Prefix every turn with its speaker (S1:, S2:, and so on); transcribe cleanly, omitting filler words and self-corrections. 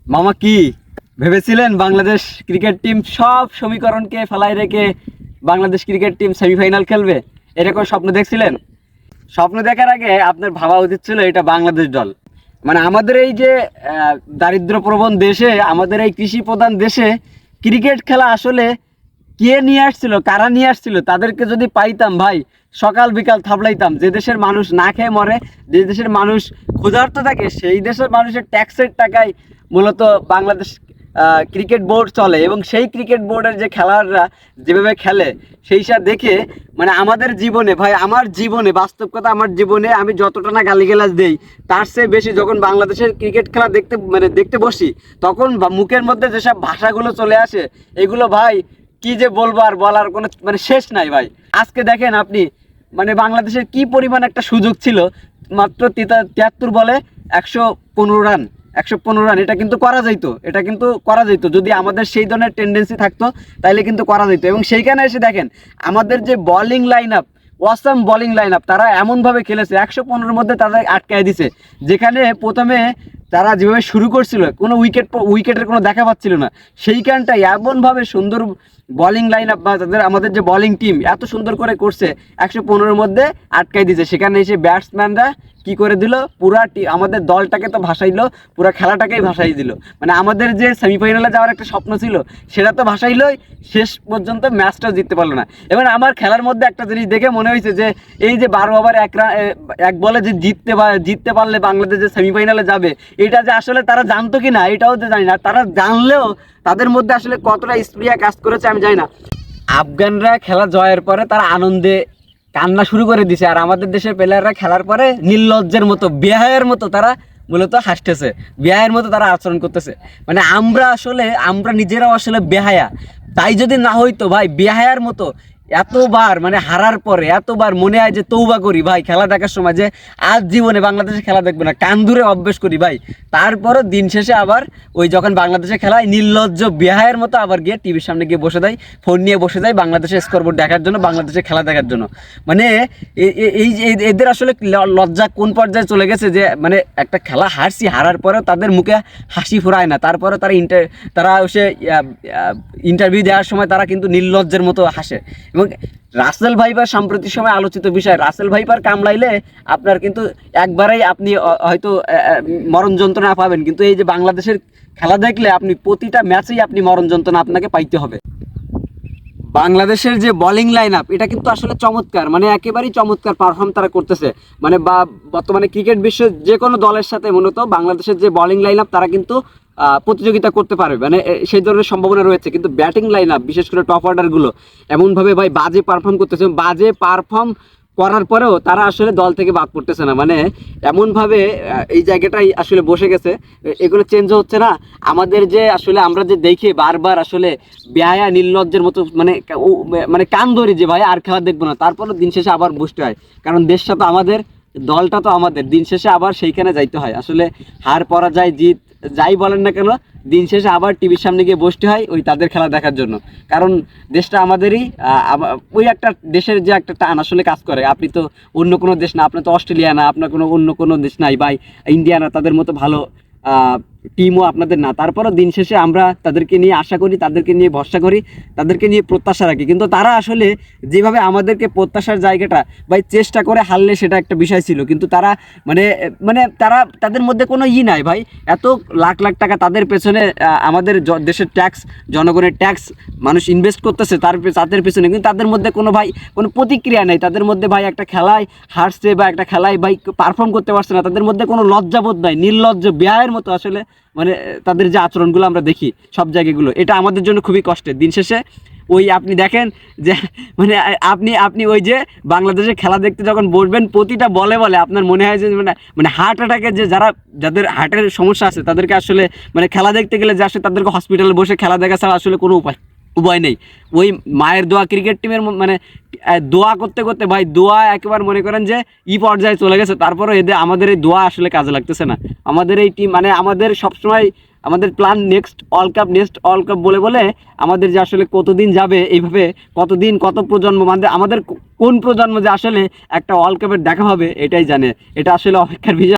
S1: মামা কি ভেবেছিলেন বাংলাদেশ ক্রিকেট টিম সব সমীকরণকে ফেলায় রেখে বাংলাদেশ ক্রিকেট টিম সেমিফাইনাল খেলবে? এরকম স্বপ্ন দেখছিলেন? স্বপ্ন দেখার আগে আপনার ভাবা উচিত ছিল এটা বাংলাদেশ দল। মানে আমাদের এই যে দারিদ্র প্রবণ দেশে, আমাদের এই কৃষি প্রধান দেশে ক্রিকেট খেলা আসলে কে নিয়ে আসছিল, কারা নিয়ে আসছিল, তাদেরকে যদি পাইতাম ভাই, সকাল বিকাল থাবলাইতাম। যে দেশের মানুষ না খেয়ে মরে, যে দেশের মানুষ ক্ষুধার্ত থাকে, সেই দেশের মানুষের ট্যাক্সের টাকায় মূলত বাংলাদেশ ক্রিকেট বোর্ড চলে। এবং সেই ক্রিকেট বোর্ডের যে খেলোয়াড়রা যেভাবে খেলে, সেইটা দেখে মানে আমাদের জীবনে ভাই, আমার জীবনে বাস্তব কথা, আমার জীবনে আমি যতটা না গালিগালাজ দেই, তার চেয়ে বেশি যখন বাংলাদেশের ক্রিকেট খেলা দেখতে বসি, তখন মুখের মধ্যে যেসব ভাষাগুলো চলে আসে, এগুলো ভাই কি যে বলবো, আর বলার কোনো মানে শেষ নাই ভাই। আজকে দেখেন আপনি, মানে বাংলাদেশের কি পরিমাণ একটা সুযোগ ছিল, মাত্র 73 বলে 115 রান, 115 রান। এটা কিন্তু করা যাইতো, এটা কিন্তু করা যেত যদি আমাদের সেই ধরনের টেন্ডেন্সি থাকতো, তাইলে কিন্তু করা যেত। এবং সেইখানে এসে দেখেন আমাদের যে bowling line up, awesome bowling line up, তারা এমনভাবে খেলেছে 115-এর মধ্যে তাদের আটকায় দিছে। যেখানে প্রথমে তারা যেভাবে শুরু করছিল, কোনো উইকেটের কোনো দেখা পাচ্ছিল না, সেইখানটাই এমনভাবে সুন্দর বোলিং লাইন আপ বা আমাদের যে বোলিং টিম এত সুন্দর করে করছে, 115-এর মধ্যে আটকাই দিয়েছে। সেখানে এসে ব্যাটসম্যানরা কি করে দিল, পুরা আমাদের দলটাকে তো ভাসাইলো, পুরা খেলাটাকেই ভাসাই দিল। মানে আমাদের যে সেমিফাইনালে যাওয়ার একটা স্বপ্ন ছিল, সেটা তো ভাসাইলই, শেষ পর্যন্ত ম্যাচটাও জিততে পারলো না। এবার আমার খেলার মধ্যে একটা জিনিস দেখে মনে হয়েছে যে এই যে 12 ওভার এক বলে যে জিততে পারলে বাংলাদেশ যে সেমিফাইনালে যাবে, এটা যে আসলে তারা জানতো কি না এটাও তো জানি না। তারা জানলেও তাদের মধ্যে আসলে কতটা স্প্রিয়া কাজ করেছে আমি জানি না। আফগানরা খেলা জয়ের পরে তারা আনন্দে কান্না শুরু করে দিছে, আর আমাদের দেশের প্লেয়াররা খেলার পরে নির্লজ্জের মতো, বেহায়ের মতো তারা মূলত হাসতেছে, বেহায়ের মতো তারা আচরণ করতেছে। মানে আমরা নিজেরাও আসলে বেহায়া। তাই যদি না হইতো ভাই, বেহায়ার মতো এতবার মানে হারার পরে এতবার মনে হয় যে তৌবা করি ভাই, খেলা দেখার সময় যে আজ জীবনে বাংলাদেশে খেলা দেখবো না, কান ধরে অভ্যেস করি ভাই। তারপরও দিন শেষে আবার ওই যখন বাংলাদেশে খেলায় নির্লজ্জ বেহায়ের মতো আবার গিয়ে টিভির সামনে গিয়ে বসে দেয়, ফোন নিয়ে বসে যায় বাংলাদেশের স্কোরবোর্ড দেখার জন্য, বাংলাদেশের খেলা দেখার জন্য। মানে এই এদের আসলে লজ্জা কোন পর্যায়ে চলে গেছে যে মানে একটা খেলা হারার পরেও তাদের মুখে হাসি ফোরায় না, তারপরে তারা এসে ইন্টারভিউ দেওয়ার সময় তারা কিন্তু নির্লজ্জের মতো হাসে। এবং রাসেল ভাইপার সাম্প্রতিক সময় আলোচিত বিষয়, রাসেল ভাইপার কামড়াইলে আপনার কিন্তু একবারেই আপনি হয়তো মরণ যন্ত্রণা পাবেন, কিন্তু এই যে বাংলাদেশের খেলা দেখলে আপনি প্রতিটা ম্যাচেই আপনি মরণ যন্ত্রণা আপনাকে পাইতে হবে। বাংলাদেশের যে বোলিং লাইন আপ, এটা কিন্তু আসলে চমৎকার, মানে একেবারেই চমৎকার পারফর্ম তারা করতেছে। মানে বর্তমানে ক্রিকেট বিশ্বের যে কোনো দলের সাথে মূলত বাংলাদেশের যে বোলিং লাইন আপ, তারা কিন্তু প্রতিযোগিতা করতে পারবে, মানে সেই ধরনের সম্ভাবনা রয়েছে। কিন্তু ব্যাটিং লাইন আপ, বিশেষ করে টপ অর্ডারগুলো এমনভাবে ভাই বাজে পারফর্ম করতেছে, বাজে পারফর্ম করার পরেও তারা আসলে দল থেকে বাদ পড়তেছে না। মানে এমনভাবে এই জায়গাটাই আসলে বসে গেছে, এগুলো চেঞ্জ হচ্ছে না। আমাদের যে আসলে আমরা যে দেখি বারবার আসলে বেহায়া নির্লজ্জের মতো মানে মানে কান ধরি যে ভাই আর খেলা দেখবো না, তারপরে দিন শেষে আবার বসতে হয়, কারণ দেশটা তো আমাদের, দলটা তো আমাদের, দিন শেষে আবার সেইখানে যাইতে হয়। আসলে হার পরাজয় জিত যাই বলেন না কেন, দিন শেষে আবার টিভির সামনে গিয়ে বসতে হয় ওই তাদের খেলা দেখার জন্য, কারণ দেশটা আমাদেরই। ওই একটা দেশের যে একটা টান আসলে কাজ করে। আপনি তো অন্য কোনো দেশ না, আপনার তো অস্ট্রেলিয়া না, আপনার অন্য কোনো দেশ নাই বা ইন্ডিয়া না, তাদের মতো ভালো টিমও আপনাদের না। তারপরও দিন শেষে আমরা তাদেরকে নিয়ে আশা করি, তাদেরকে নিয়ে ভরসা করি, তাদেরকে নিয়ে প্রত্যাশা রাখি। কিন্তু তারা আসলে যেভাবে আমাদেরকে প্রত্যাশার জায়গাটা ভাই চেষ্টা করে হারলে সেটা একটা বিষয় ছিল, কিন্তু তারা মানে মানে তাদের মধ্যে কোনো নাই ভাই। এত লাখ লাখ টাকা তাদের পেছনে আমাদের দেশের ট্যাক্স, জনগণের ট্যাক্স মানুষ ইনভেস্ট করতেছে তাদের পেছনে, কিন্তু তাদের মধ্যে কোনো ভাই কোনো প্রতিক্রিয়া নেই। তাদের মধ্যে ভাই একটা খেলায় হারছে বা একটা খেলায় ভাই পারফর্ম করতে পারছে না, তাদের মধ্যে কোনো লজ্জাবোধ নাই, নির্লজ্জ বেহায়ের মতো আসলে মানে তাদের যে আচরণগুলো আমরা দেখি সব জায়গাগুলো, এটা আমাদের জন্য খুবই কষ্টের। দিন শেষে ওই আপনি দেখেন যে মানে আপনি ওই যে বাংলাদেশের খেলা দেখতে যখন বসবেন, প্রতিটা বলে আপনার মনে হয় যে মানে হার্ট অ্যাটাকের যাদের হার্টের সমস্যা আছে, তাদেরকে আসলে মানে খেলা দেখতে গেলে যে আসলে তাদেরকে হসপিটালে বসে খেলা দেখা ছাড়া আসলে কোনো উপায় নেই। ওই মায়ের দোয়া ক্রিকেট টিমের মানে দোয়া করতে করতে ভাই, দোয়া একেবারে মনে করেন যে পর্যায়ে চলে গেছে। তারপরে আমাদের এই দোয়া আসলে কাজে লাগতেছে না। আমাদের এই টিম মানে আমাদের সবসময় আমাদের প্ল্যান নেক্সট অল কাপ বলে বলে আমাদের যে আসলে কতদিন যাবে এইভাবে, কতদিন কত প্রজন্ম, মানে আমাদের কোন প্রজন্ম যে আসলে একটা ওয়ার্ল্ড কাপের দেখা হবে এটাই জানে। এটা আসলে অপেক্ষার বিষয়।